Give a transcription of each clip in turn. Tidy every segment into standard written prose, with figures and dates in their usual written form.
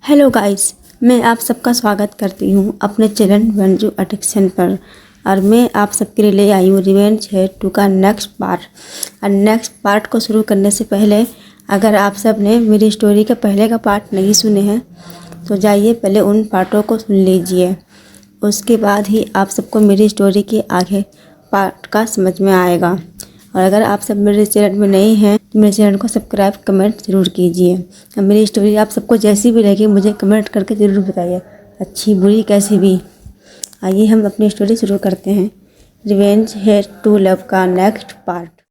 Hello guys, मैं आप सबका स्वागत करती हूँ अपने चैनल वंजू एडिक्शन पर। और मैं आप सबके लिए ले आई हूँ रिवेंज है 2 का नेक्स्ट पार्ट। और नेक्स्ट पार्ट को शुरू करने से पहले अगर आप सब ने मेरी स्टोरी का पहले का पार्ट नहीं सुने हैं तो जाइए पहले उन पार्टों को सुन लीजिए। उसके बाद ही आप सबको मेरी स्टोरी के आगे पार्ट का समझ में आएगा। और अगर आप सब मेरे चैनल में नहीं हैं तो मेरे चैनल को सब्सक्राइब कमेंट ज़रूर कीजिए। और मेरी स्टोरी आप सबको जैसी भी लगी मुझे कमेंट करके ज़रूर बताइए, अच्छी बुरी कैसी भी। आइए हम अपनी स्टोरी शुरू करते हैं। रिवेंज है 2 लव का नेक्स्ट पार्ट।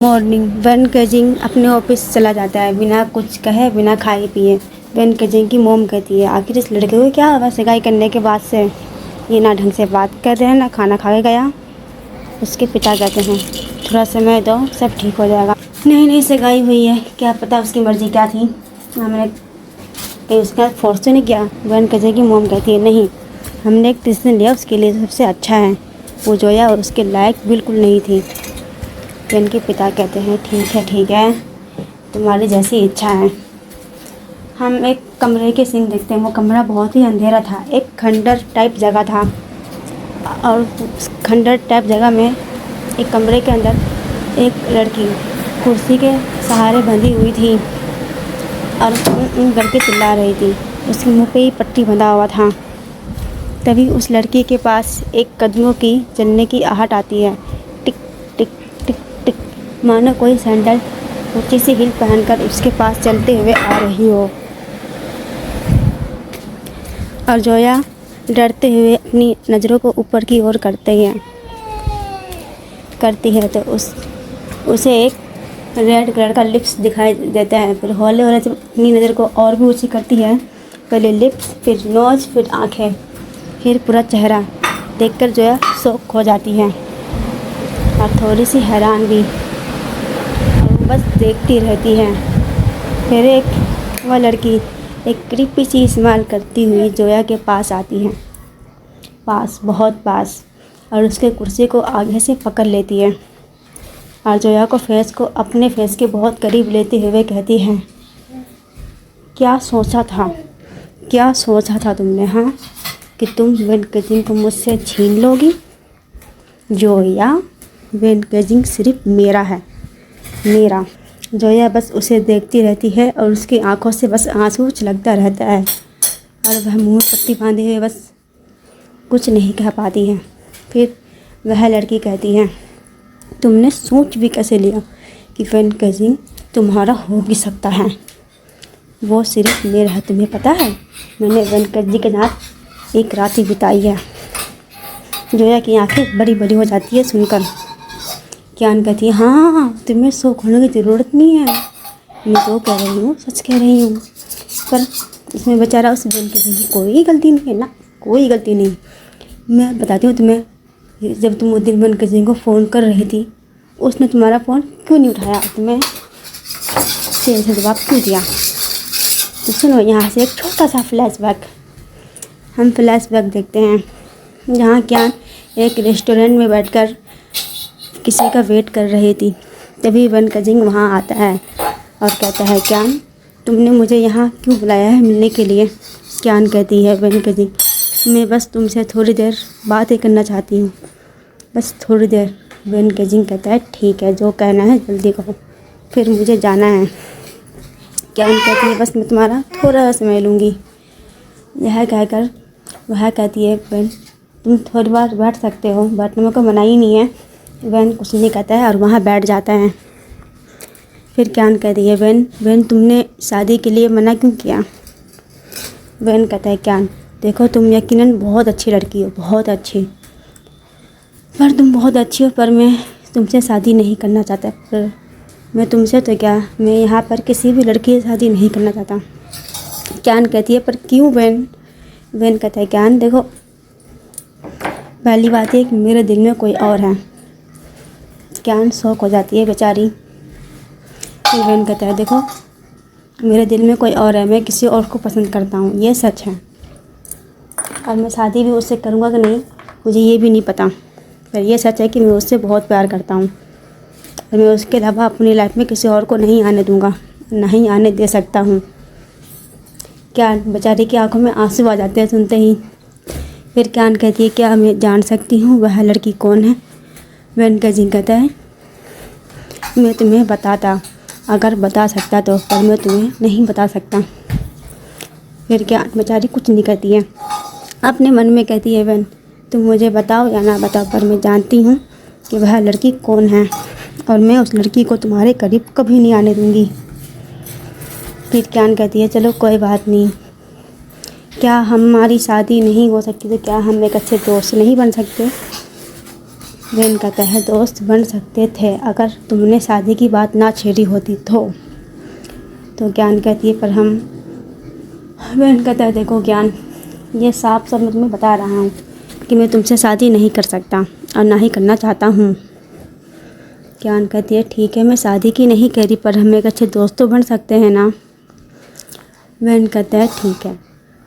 मॉर्निंग वेन केजिंग अपने ऑफिस चला जाता है बिना कुछ कहे, बिना खाए पिए। वेन केजिंग की मोम कहती है, आखिर इस लड़के को क्या होगा सगाई करने के बाद से, ये ना ढंग से बात कर रहे हैं ना खाना खा के गया। उसके पिता कहते हैं थोड़ा समय दो, सब ठीक हो जाएगा। नहीं सगाई हुई है, क्या पता उसकी मर्ज़ी क्या थी, हमने कहीं उसका फोर्स तो नहीं किया। वेन केजिंग की मोम कहती है नहीं, हमने एक डिसीजन लिया उसके लिए सबसे अच्छा है। वो जोया और उसके लायक बिल्कुल नहीं थी। वेन के पिता कहते हैं ठीक है तुम्हारी जैसी इच्छा है। हम एक कमरे के सीन देखते हैं। वो कमरा बहुत ही अंधेरा था, एक खंडर टाइप जगह था। और उस खंडर टाइप जगह में एक कमरे के अंदर एक लड़की कुर्सी के सहारे बंधी हुई थी और करके चिल्ला रही थी। उसके मुंह पे ही पट्टी बंधा हुआ था। तभी उस लड़की के पास एक कदमों की चलने की आहट आती है, टिक टिक टिक टिक, मानो कोई सैंडल ऊंची सी हील पहनकर उसके पास चलते हुए आ रही हो। और जोया डरते हुए अपनी नज़रों को ऊपर की ओर करती है तो उसे एक रेड कलर का लिप्स दिखाई देता है। फिर हौले हौले जब अपनी नज़र को और भी ऊँची करती है, पहले लिप्स, फिर नोज, फिर आँखें, फिर पूरा चेहरा देखकर जोया शॉक हो जाती है और थोड़ी सी हैरान भी, और वो बस देखती रहती है। फिर वह लड़की एक क्रीपी सी स्माइल करती हुई जोया के पास आती है, बहुत पास, और उसके कुर्सी को आगे से पकड़ लेती है और जोया को फेस को अपने फेस के बहुत करीब लेते हुए कहती है, क्या सोचा था तुमने, हाँ, कि तुम वेन केजिंग को मुझसे छीन लोगी? जोया, वेन केजिंग सिर्फ मेरा है, मेरा। जोया बस उसे देखती रहती है और उसकी आंखों से बस आंसू छलकता रहता है और वह मुंह पट्टी बांधे हुए बस कुछ नहीं कह पाती है। फिर वह लड़की कहती है, तुमने सोच भी कैसे लिया कि वेन केजिंग तुम्हारा हो भी सकता है? वो सिर्फ मेरा है, तुम्हें पता है मैंने वेन केजिंग के साथ एक रात ही बिताई है। जोया की आंखें बड़ी बड़ी हो जाती है सुनकर। कियान कहती है, हाँ तुम्हें शौक होने की ज़रूरत नहीं है, मैं जो कह रही हूँ सच कह रही हूँ। पर इसमें बेचारा उस वेन केजिंग की कोई गलती नहीं है ना, कोई गलती नहीं। मैं बताती हूँ तुम्हें, जब तुम उस दिन वेन केजिंग को फ़ोन कर रही थी, उसने तुम्हारा फ़ोन क्यों नहीं उठाया, तुम्हें सही से जवाब क्यों दिया? तो सुनो यहाँ से एक छोटा सा फ्लैशबैक। हम फ्लैशबैक देखते हैं जहाँ कियान एक रेस्टोरेंट में बैठकर किसी का वेट कर रही थी। तभी वेन केजिंग वहाँ आता है और कहता है, कियान तुमने मुझे यहाँ क्यों बुलाया है मिलने के लिए? कियान कहती है, वेन केजिंग मैं बस तुमसे थोड़ी देर बातें करना चाहती हूँ, बस थोड़ी देर। वेन केजिंग कहता है, ठीक है जो कहना है जल्दी कहो, फिर मुझे जाना है। कियान कहती है, बस मैं तुम्हारा थोड़ा सा समय लूँगी। यह कहकर वह कहती है, वेन तुम थोड़ी बार बैठ सकते हो, बैठने में कोई मना ही नहीं है। वेन कुछ नहीं कहता है और वहाँ बैठ जाता है। फिर कियान कहती है, वेन तुमने शादी के लिए मना क्यों किया? वेन कहता है, कियान देखो तुम यकीनन बहुत अच्छी लड़की हो, बहुत अच्छी, पर तुम बहुत अच्छी हो, पर मैं तुमसे शादी नहीं करना चाहता। पर मैं तुमसे तो क्या, मैं यहाँ पर किसी भी लड़की से शादी नहीं करना चाहता। कियान कहती है, पर क्यों वेन? वेन कहता है, कियान देखो पहली बात है कि मेरे दिल में कोई और है। कियान शौक हो जाती है बेचारी। फिर वेन कहता है, देखो मेरे दिल में कोई और है, मैं किसी और को पसंद करता हूँ, ये सच है। और मैं शादी भी उससे करूँगा कि नहीं मुझे ये भी नहीं पता, पर यह सच है कि मैं उससे बहुत प्यार करता हूँ और मैं उसके अलावा अपनी लाइफ में किसी और को नहीं आने दूँगा, नहीं आने दे सकता हूँ। क्या बेचारी की आंखों में आंसू आ जाते हैं सुनते ही। फिर क्यान कहती है क्या मैं जान सकती हूँ वह लड़की कौन है। वेन केजिंग कहता है मैं तुम्हें बताता, अगर बता सकता तो, पर मैं तुम्हें नहीं बता सकता। फिर क्या बेचारी कुछ नहीं कहती है, अपने मन में कहती है वेन तुम मुझे बताओ या ना बताओ, पर मैं जानती हूँ कि वह लड़की कौन है और मैं उस लड़की को तुम्हारे करीब कभी नहीं आने दूँगी। फिर क्यान कहती है चलो कोई बात नहीं, क्या हमारी शादी नहीं हो सकती तो क्या हम एक अच्छे दोस्त नहीं बन सकते। वेन कहता है दोस्त बन सकते थे अगर तुमने शादी की बात ना छेड़ी होती तो ज्ञान कहती है पर हम। वेन कहता है देखो ज्ञान, ये साफ सब मैं तुम्हें बता रहा हूँ कि मैं तुमसे शादी नहीं कर सकता और ना ही करना चाहता हूँ। ज्ञान कहती है ठीक है मैं शादी की नहीं कह रही, पर हम एक अच्छे दोस्त तो बन सकते हैं ना। वेन कहता है ठीक है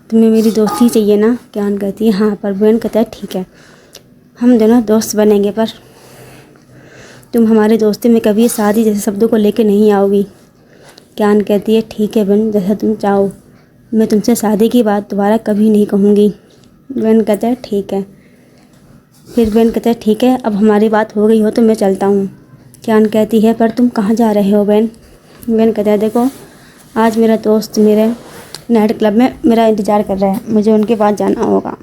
तुम्हें मेरी दोस्ती चाहिए ना। ज्ञान कहती है हाँ, पर वेन कहता है ठीक है हम दोनों दोस्त बनेंगे, पर तुम हमारे दोस्ती में कभी शादी जैसे शब्दों को लेके नहीं आओगी। ज्ञान कहती है ठीक है वेन जैसा तुम चाहो, मैं तुमसे शादी की बात दोबारा कभी नहीं कहूँगी। वेन कहता है ठीक है। फिर वेन कहता है ठीक है अब हमारी बात हो गई हो तो मैं चलता हूँ। ज्ञान कहती है पर तुम कहाँ जा रहे हो वेन। वेन कहता है देखो आज मेरा दोस्त मेरे नाइट क्लब में मेरा इंतज़ार कर रहा है, मुझे उनके पास जाना होगा,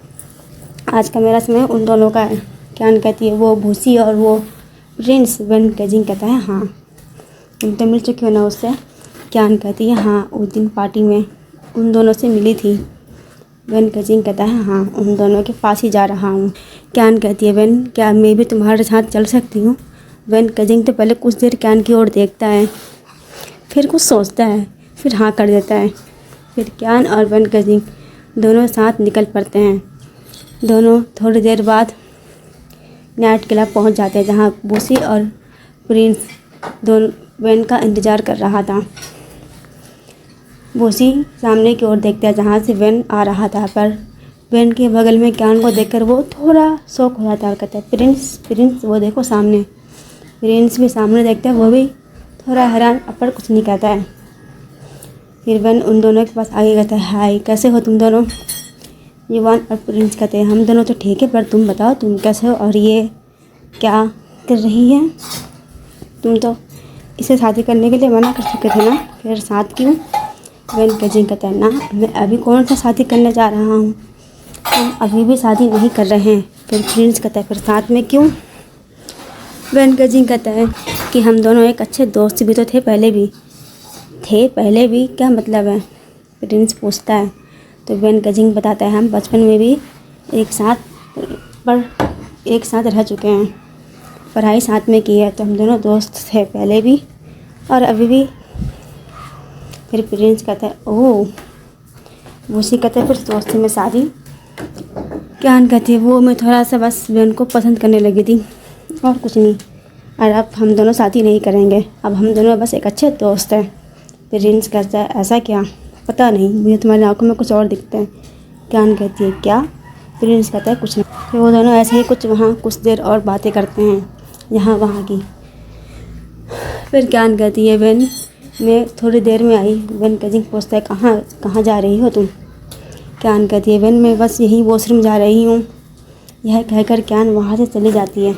आज का मेरा समय उन दोनों का है। ज्ञान कहती है वो भूसी और वो प्रिंस। वेन केजिंग कहता है हाँ तुम तो मिल चुकी हो ना उससे। ज्ञान कहती है हाँ उस दिन पार्टी में उन दोनों से मिली थी। वेन केजिंग कहता है हाँ उन दोनों के पास ही जा रहा हूँ। ज्ञान कहती है वेन क्या मैं भी तुम्हारे साथ चल सकती हूँ। वेन केजिंग तो पहले कुछ देर ज्ञान की ओर देखता है, फिर कुछ सोचता है, फिर हाँ कर देता है। फिर ज्ञान और वेन केजिंग दोनों साथ निकल पड़ते हैं। दोनों थोड़ी देर बाद नाइट क्लब पहुंच जाते हैं जहां बूसी और प्रिंस दोनों वेन का इंतज़ार कर रहा था। बूसी सामने की ओर देखता है जहां से वेन आ रहा था, पर वेन के बगल में ज्ञान को देखकर वो थोड़ा शौक हो जाता है और कहता है प्रिंस प्रिंस वो देखो सामने। प्रिंस भी सामने देखता है, वो भी थोड़ा हैरान पर कुछ नहीं कहता है। फिर वेन उन दोनों के पास आगे कहता है हाय कैसे हो तुम दोनों। युवान और प्रिंस कहते हैं हम दोनों तो ठीक है, पर तुम बताओ तुम कैसे हो और ये क्या कर रही है। तुम तो इसे शादी करने के लिए मना कर चुके थे ना, फिर साथ क्यों। वेन केजिंग कहता है ना मैं अभी कौन सा शादी करने जा रहा हूँ, हम अभी भी शादी नहीं कर रहे हैं। फिर प्रिंस कहता है फिर साथ में क्यों। वेन केजिंग कहता है कि हम दोनों एक अच्छे दोस्त भी तो थे, पहले भी क्या मतलब है। प्रिंस पूछता है तो वेन केजिंग बताता है हम बचपन में भी एक साथ रह चुके हैं, पढ़ाई साथ में की है, तो हम दोनों दोस्त थे पहले भी और अभी भी। फिर प्रिंस कहता है ओह। वूसी कहता है फिर दोस्ती में शादी। ज्ञान कहती है वो मैं थोड़ा सा बस वेन को पसंद करने लगी थी और कुछ नहीं, और अब हम दोनों शादी नहीं करेंगे, अब हम दोनों बस एक अच्छे दोस्त हैं। प्रिंस कहता है ऐसा क्या, पता नहीं मुझे तुम्हारी आंखों में कुछ और दिखता है। ज्ञान कहती है क्या। प्रिंस कहता है कुछ नहीं। फिर वो दोनों ऐसे ही कुछ देर और बातें करते हैं यहाँ वहाँ की। फिर ज्ञान कहती है वेन मैं थोड़ी देर में आई। वेन केजिंग पूछता है कहाँ जा रही हो तुम। ज्ञान कहती है वेन मैं बस यहीं वॉशरूम जा रही हूँ। यह कहकर ज्ञान वहाँ से चली जाती है।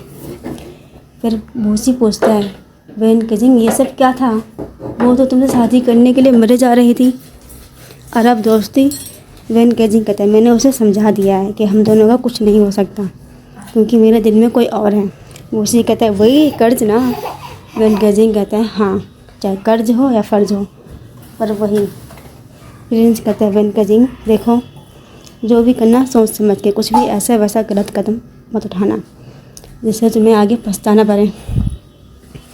फिर भूसी पूछता है वेन केजिंग ये सब क्या था, वो तो तुमसे शादी करने के लिए मरे जा रही थी और अब दोस्ती। वेन केजिंग कहता है मैंने उसे समझा दिया है कि हम दोनों का कुछ नहीं हो सकता क्योंकि मेरे दिल में कोई और है। भूसी कहता है वही कर्ज ना। वेन केजिंग कहता है हाँ चाहे कर्ज हो या फ़र्ज हो पर वही। प्रिंस कहता है वेन केजिंग देखो जो भी करना सोच समझ के, कुछ भी ऐसा वैसा गलत कदम मत उठाना जिससे तुम्हें आगे पछताना पड़े।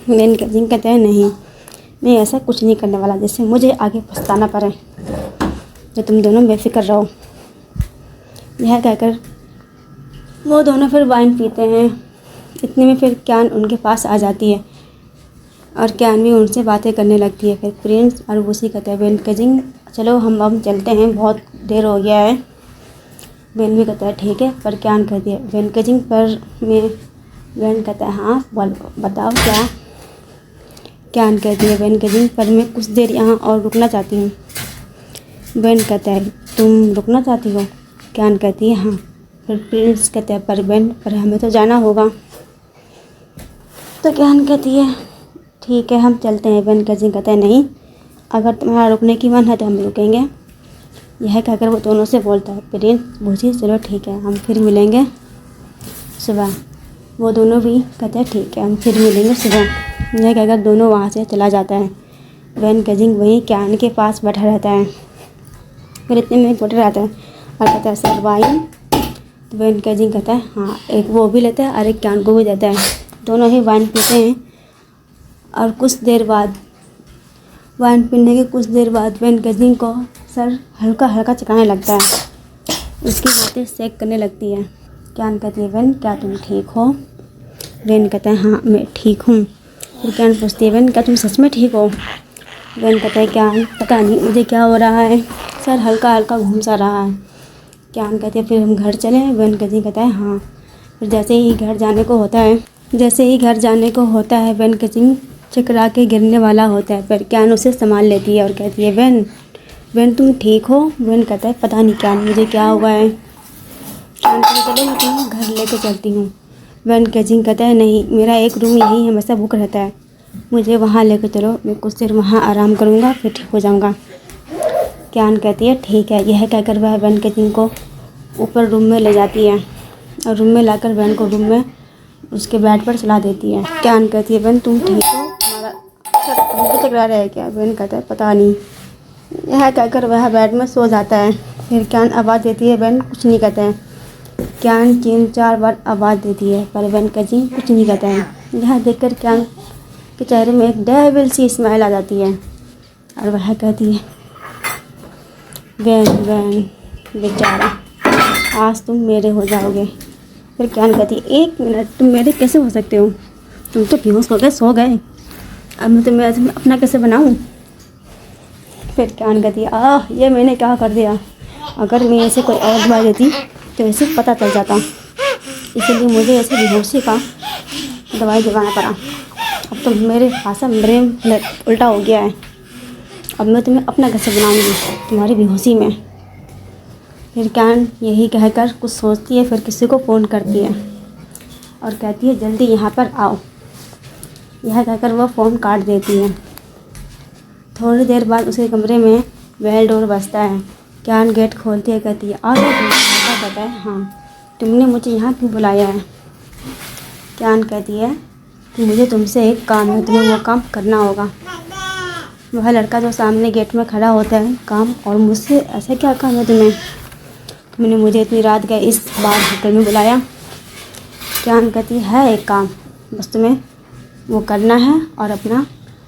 वेन केजिंग कहता है नहीं मैं ऐसा कुछ नहीं करने वाला जिससे मुझे आगे पछताना पड़े, तो तुम दोनों बेफिक्र रहो। यह कहकर वो दोनों फिर वाइन पीते हैं। इतने में फिर ज्ञान उनके पास आ जाती है और ज्ञान भी उनसे बातें करने लगती है। फिर प्रिंस और वूसी कहते हैं वेन केजिंग चलो हम अब चलते हैं, बहुत देर हो गया है। वेन भी कहता है ठीक है, पर ज्ञान कहती है वेन केजिंग पर मैं। वेन कहता है हाँ बताओ क्या। ज्ञान कहती है वेन केजिंग पर मैं कुछ देर यहाँ और रुकना चाहती हूँ। बहन कहता है तुम रुकना चाहती हो? क्यान कहती है हाँ। फिर प्रिंस कहता है पर बहन, पर हमें तो जाना होगा। तो क्यान कहती है ठीक है हम चलते हैं। बहन कहता है नहीं, अगर तुम्हारा रुकने की मन है तो हम रुकेंगे। यह कहकर वो दोनों से बोलता है प्रिंस बूझी चलो ठीक है हम फिर मिलेंगे सुबह। वो दोनों भी कहते हैं ठीक है हम फिर मिलेंगे सुबह। यह कहकर दोनों वहाँ से चला जाता है। बहन कजिंग वहीं क्यान के पास बैठा रहता है। फिर इतने में बैठा रहता है और कहता है सर वाइन। तो बहन कजिंग कहता है हाँ, एक वो भी लेता है और एक क्यान को भी देता है। दोनों ही वाइन पीते हैं और कुछ देर बाद वाइन पीने के कुछ देर बाद बहन कजिंग को सर हल्का हल्का चकाने लगता है। उसकी बातें सेक करने लगती है। क्यान कहती है बहन क्या तुम ठीक हो? बहन कहता है हाँ मैं ठीक हूँ। फिर क्यान पूछती है बहन क्या तुम सच में ठीक हो? बहन कहता है क्यान पता नहीं मुझे क्या हो रहा है, सर हल्का हल्का घूम सा रहा है। क्यान कहती है फिर हम घर चलें? बहन कजिंग कहता है हाँ। फिर जैसे ही घर जाने को होता है बहन कजिंग चकरा के गिरने वाला होता है, पर क्यान उसे संभाल लेती है और कहती है बहन तुम ठीक हो? बहन कहता है पता नहीं क्यान मुझे क्या हुआ है। क्यान कहता है चलो मैं तुम्हें घर लेके चलती हूँ। बहन कजिंग कहता है नहीं, मेरा एक रूम यहीं हमेशा बुक रहता है, मुझे वहाँ लेके चलो, मैं कुछ देर वहाँ आराम करूँगा फिर ठीक हो जाऊँगा। क्यान कहती है ठीक है। यह कहकर वह बहन कजिंग को ऊपर रूम में ले जाती है और रूम में लाकर बहन को रूम में उसके बेड पर चला देती है। क्यान कहती है बहन तुम ठीक हो? तुम्हारा तुमको चकरा रहा है क्या? बहन कहता है पता नहीं। यह कहकर वह बेड में सो जाता है। फिर क्यान आवाज़ देती है बहन कुछ नहीं कहते हैं। क्यान 3-4 बार आवाज़ देती है पर बहन कजिंग कुछ नहीं कहता है। यह देखकर क्यान के चेहरे में एक डेविल सी स्माइल आ जाती है और वह कहती है बहन बेचारा आज तुम मेरे हो जाओगे। फिर क्यान कहती है 1 मिनट तुम मेरे कैसे हो सकते हो? तुम तो बेहोश हो गए, सो गए, अब मैं तुम्हें अपना कैसे बनाऊँ? फिर क्यान कहती है ये मैंने क्या कर दिया, अगर मैं ऐसे कोई और दवाई देती तो ऐसे पता चल जाता, इसीलिए मुझे ऐसे बेहोशी का दवाई दिलाना पड़ा। अब तो मेरे भाषा ब्रेन उल्टा हो गया है, अब मैं तुम्हें अपना कैसे बनाऊँगी तुम्हारी बेहोशी में। फिर क्यान यही कहकर कुछ सोचती है, फिर किसी को फ़ोन करती है और कहती है जल्दी यहाँ पर आओ। यह कहकर वह फ़ोन काट देती है। थोड़ी देर बाद उसके कमरे में बेल डोर बजता है। क्यान गेट खोलती है, कहती है आ गए तुम? कहता है हाँ, तुमने मुझे यहाँ क्यों बुलाया है? क्यान कहती है कि मुझे तुमसे एक काम है, तुम्हें वो काम करना होगा। वह लड़का जो सामने गेट में खड़ा होता है काम, और मुझसे ऐसा क्या काम है तुमने मुझे इतनी रात गए इस बार होटल में बुलाया? क्यान कहती है एक काम, बस तुम्हें वो करना है और अपना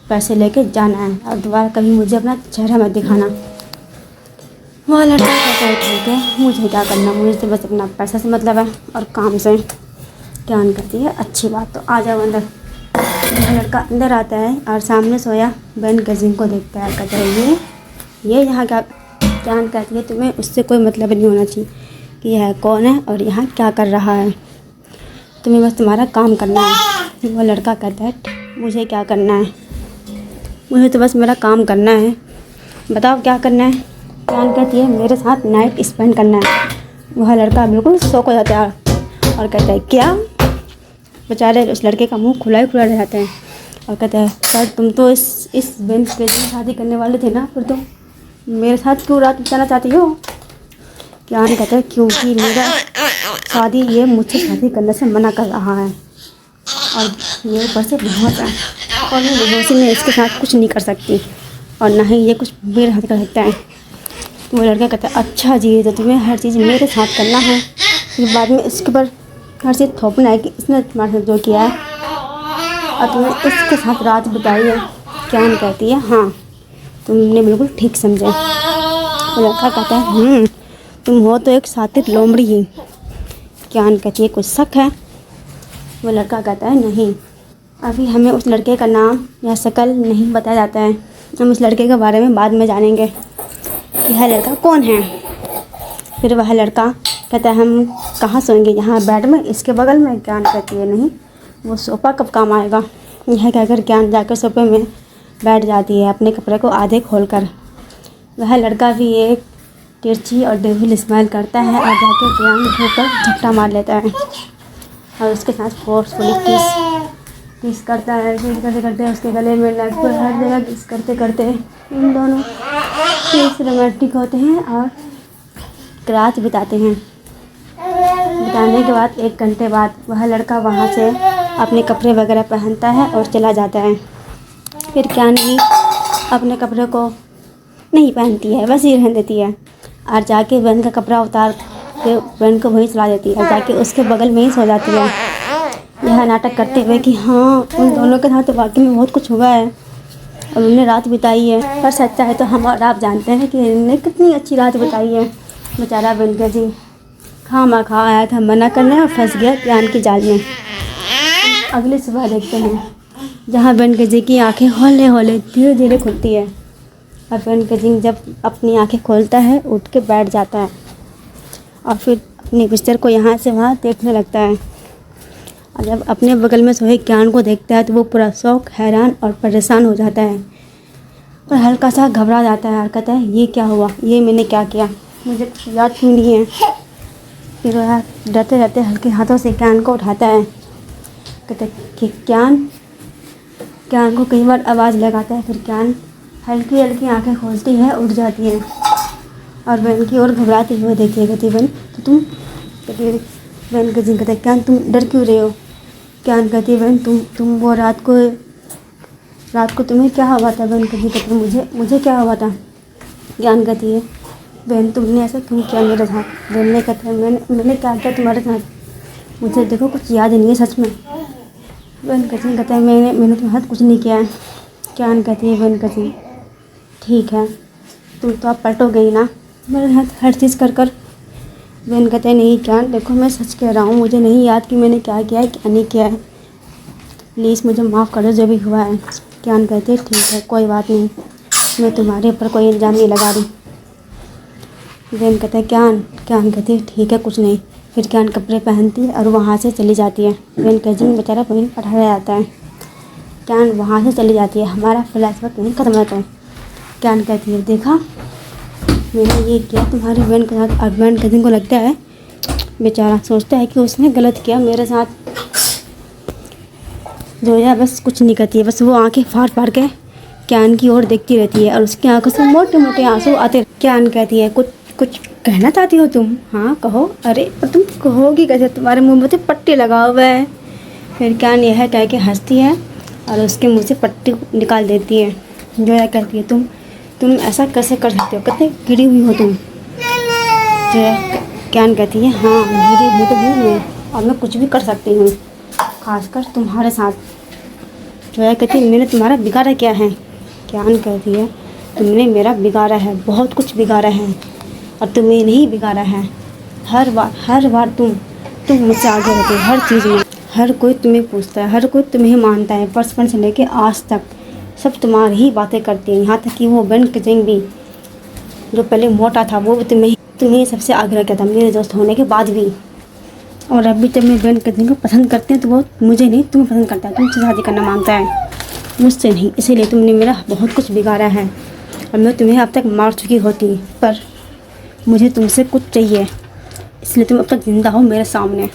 पैसे लेके जाना है और दोबारा कभी मुझे अपना चेहरा मत दिखाना। वह लड़का कहता है ठीक है, मुझे क्या करना, मुझे तो बस अपना पैसा से मतलब है और काम से। क्यान कहती है अच्छी बात, तो आ जाओ अंदर। वह लड़का अंदर आता है और सामने सोया बहन कजिंग को देखता है। कहता है ये यहाँ क्या? क्यान कहती है तुम्हें उससे कोई मतलब नहीं होना चाहिए कि यह कौन है और यहाँ क्या कर रहा है, तुम्हें बस तुम्हारा काम करना है। वह लड़का कहता है मुझे क्या करना है, मुझे तो बस मेरा काम करना है, बताओ क्या करना है। क्यान कहती है मेरे साथ नाइट स्पेंड करना है। वह लड़का बिल्कुल शौक हो जाता है और कहता है क्या? बेचारे उस लड़के का मुंह खुला ही खुला रह जाता है और कहता है सर तुम तो इस बहन के शादी करने वाले थे ना, फिर तुम मेरे साथ क्यों रात बिताना चाहती हो? क्यान कहता है क्योंकि मेरा शादी ये मुझसे शादी करने से मना कर रहा है और ये ऊपर से बेहोश है और मैं बेहोशी में इसके साथ कुछ नहीं कर सकती और ना ही ये कुछ मेरे हाथ कर सकता है। तो वो लड़का कहता है अच्छा जी, तो तुम्हें हर चीज़ मेरे साथ करना है, फिर बाद में इसके ऊपर हर चीज़ थोपना है कि इसने तुम्हारे साथ जो किया है और तुम्हें इसके साथ रात बिताई है। क्यान कहती है हाँ, तुमने बिल्कुल ठीक समझे। वो लड़का कहता है तुम हो तो एक सातिर लोमड़ी ही। क्यान कहती है कुछ शक है? वो लड़का कहता है नहीं, अभी हमें उस लड़के का नाम या शक्ल नहीं बताया जाता है, हम उस लड़के के बारे में बाद में जानेंगे कि यह लड़का कौन है। फिर वह लड़का कहता है हम कहाँ सोएंगे, यहाँ बेड में इसके बगल में? क्यान कहती है नहीं, वो सोफ़ा कब काम आएगा। यह कहकर क्यान जाकर सोफे में बैठ जाती है अपने कपड़े को आधे खोलकर। वह लड़का भी एक तिरछी और डेविल स्माइल करता है और जाके कियान के ऊपर झपटा मार लेता है और उसके साथ फोर्सफुली किस करता है। किस करते करते उसके गले में लग कर हर जगह किस करते करते इन दोनों किस रोमांटिक होते हैं और रात बिताते हैं। बिताने के बाद 1 घंटे बाद वह लड़का वहाँ से अपने कपड़े वगैरह पहनता है और चला जाता है। फिर कियान भी अपने कपड़े को नहीं पहनती है, बस ही रहने देती है और जाके बहन का कपड़ा उतार के बहन को वहीं सुला देती है, जाके उसके बगल में ही सो जाती है। यह नाटक करते हुए कि हाँ उन दोनों के साथ तो वाकई में बहुत कुछ हुआ है और उन्होंने रात बिताई है। पर सच्चा है तो हम और आप जानते हैं कि इन्होंने कितनी अच्छी रात बिताई है। बेचारा बेनकेजी खामा आया था मना करने और फंस गया कियान की जाल में। अगली सुबह देखते हैं जहाँ बेनकेजी की आंखें हौले हौले धीरे धीरे खुलती है और बेनकेजी जब अपनी आंखें खोलता है उठ के बैठ जाता है और फिर अपने बिस्तर को यहाँ से वहाँ देखने लगता है और जब अपने बगल में सोए कियान को देखता है तो वो पूरा शौक, हैरान और परेशान हो जाता है और हल्का सा घबरा जाता है और कहता है ये क्या हुआ, ये मैंने क्या किया, मुझे कुछ याद क्यों नहीं है। फिर वह डरते डरते हल्के हाथों से कियान को उठाता है। कहते कि कियान को कई बार आवाज़ लगाता है। फिर कियान हल्की हल्की आंखें खोलती है, उठ जाती है और बहन की ओर घबराती हुए देखिए। कहती बहन तो तुम, बहन के जिन कहते कियान तुम डर क्यों रहे हो। कियान कहती बहन तुम वो रात को तुम्हें क्या हुआ था। बहन कहती कहते मुझे क्या हुआ था। कियान कहती है बहन तुमने ऐसा क्यों किया मेरे साथ। बहन ने कहते हैं मैंने क्या किया तुम्हारे साथ, मुझे देखो कुछ याद नहीं है सच में। बहन कहते हैं मैंने तुम्हारे साथ कुछ नहीं किया है। कियान कहती है बहन कहती ठीक है तुम तो आप पलटोगे ही ना मेरे साथ हर चीज़ कर। बहन कहते हैं नहीं कियान देखो मैं सच कह रहा हूँ, मुझे नहीं याद कि मैंने क्या किया है क्या नहीं किया है, प्लीज़ मुझे माफ़ कर दो जो भी हुआ है। कियान कहते हैं ठीक है कोई बात नहीं, मैं तुम्हारे ऊपर कोई इल्ज़ाम नहीं लगा रही। बहन कहते हैं कियान कहती है ठीक है कुछ नहीं। फिर कियान कपड़े पहनती है और वहाँ से चली जाती है। बहन कहती है बेचारा वहीं पढ़ाया जाता है। कियान वहाँ से चली जाती है। हमारा फ्लैशबैक नहीं खत्म रहता है। कियान कहती है देखा मैंने ये किया तुम्हारी बहन के साथ। और बहन कहती को लगता है बेचारा सोचता है कि उसने गलत किया मेरे साथ। जोया बस कुछ नहीं करती है, बस वो आंखें फाड़ के कियान की ओर देखती रहती है और उसकी आंखों से मोटे मोटे आंसू आते। कियान कहती है कुछ कहना चाहती हो तुम। हाँ कहो। अरे पर तुम कहोगी कैसे, तुम्हारे मुंह में तो पट्टी लगा हुआ है। फिर कियान यह कह के हंसती है और उसके मुंह से पट्टी निकाल देती है। जोया कहती है तुम ऐसा कैसे कर सकते हो, कितनी गिरी हुई हो तुम। जोया कियान कहती है हाँ गिरी हुई तो हूँ मैं और मैं कुछ भी कर सकती हूँ, खासकर तुम्हारे साथ। जोया कहती है मैंने तुम्हारा बिगाड़ा क्या है। कियान कहती है तुमने मेरा बिगाड़ा है, बहुत कुछ बिगाड़ा है और तुम्हें नहीं बिगाड़ा है। हर बार तुम मुझसे आगे रहते हो हर चीज़ में। हर कोई तुम्हें पूछता है, हर कोई तुम्हें मानता है। बचपन से लेके आज तक सब तुम्हारी ही बातें करती हैं। यहाँ तक कि वो बेनकेजी भी जो पहले मोटा था वो भी तुम्हें सबसे आगे रखा था मेरे दोस्त होने के बाद भी। और अभी जब मैं बेनकेजी को पसंद करती हूँ तो वो मुझे नहीं तुम्हें पसंद करता है, तुमसे शादी करना मांगता है, मुझसे नहीं। इसीलिए तुमने मेरा बहुत कुछ बिगाड़ा है और मैं तुम्हें अब तक मार चुकी होती, पर मुझे तुमसे कुछ चाहिए इसलिए तुम अब तक ज़िंदा हो मेरे सामने।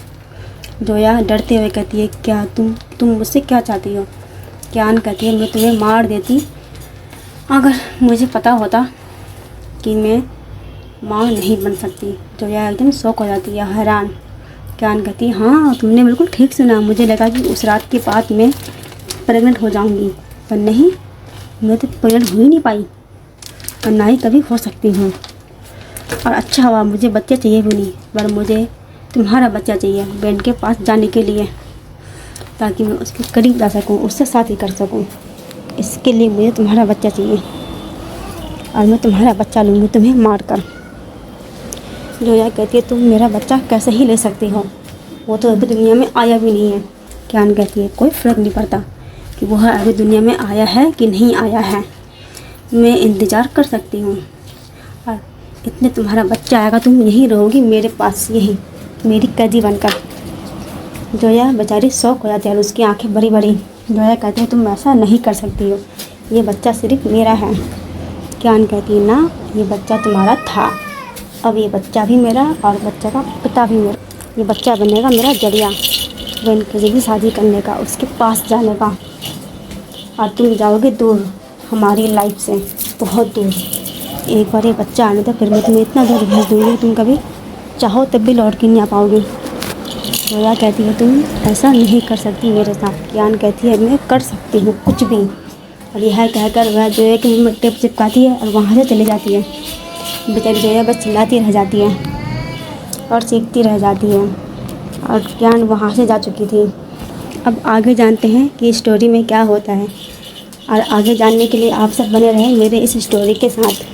जोया डरते हुए कहती है क्या तुम मुझसे क्या चाहती हो। कियान कहती है मैं तुम्हें मार देती अगर मुझे पता होता कि मैं माँ नहीं बन सकती। जोया एकदम शौक हो जाती है, हैरान। कियान कहती है हाँ तुमने बिल्कुल ठीक सुना, मुझे लगा कि उस रात के बाद मैं प्रेग्नेंट हो जाऊंगी, पर नहीं, मैं तो प्रेग्नेंट हो ही नहीं पाई और ना ही कभी हो सकती हूँ। और अच्छा हुआ, मुझे बच्चे चाहिए भी नहीं, पर मुझे तुम्हारा बच्चा चाहिए बहन के पास जाने के लिए, ताकि मैं उसके करीब जा सकूं, उससे शादी कर सकूं। इसके लिए मुझे तुम्हारा बच्चा चाहिए और मैं तुम्हारा बच्चा लूँगी तुम्हें मार कर। जोया कहती है तुम मेरा बच्चा कैसे ही ले सकती हो, वो तो अभी दुनिया में आया भी नहीं है। कियान कहती है कोई फ़र्क नहीं पड़ता कि वह अभी दुनिया में आया है कि नहीं आया है, मैं इंतज़ार कर सकती हूँ और इतने तुम्हारा बच्चा आएगा, तुम यहीं रहोगी मेरे पास, यहीं मेरी कैदी बनकर। जोया बेचारी शौक हो जाती है और उसकी आंखें बड़ी बड़ी। जोया कहती है तुम ऐसा नहीं कर सकती हो, ये बच्चा सिर्फ मेरा है कियान कहती है ना, ये बच्चा तुम्हारा था, अब ये बच्चा भी मेरा और बच्चा का पिता भी मेरा, ये बच्चा बनेगा मेरा जरिया बहन के जरिए शादी करने का, उसके पास जाने का, और तुम जाओगे दूर हमारी लाइफ से, बहुत दूर। एक बार ये बच्चा आने तक फिर मैं तुम्हें इतना दूर भेज दूँगी तुम कभी चाहो तब भी लौट के नहीं आ पाओगे। रोया कहती है तुम ऐसा नहीं कर सकती मेरे साथ। कियान कहती है मैं कर सकती हूँ कुछ भी। और यह कहकर वह जोया की टेप चिपकाती है और वहाँ से चली जाती है। बेचारी जोया बस चिल्लाती रह जाती है और सीखती रह जाती है, और कियान वहाँ से जा चुकी थी। अब आगे जानते हैं कि स्टोरी में क्या होता है, और आगे जानने के लिए आप सब बने रहें मेरे इस स्टोरी के साथ।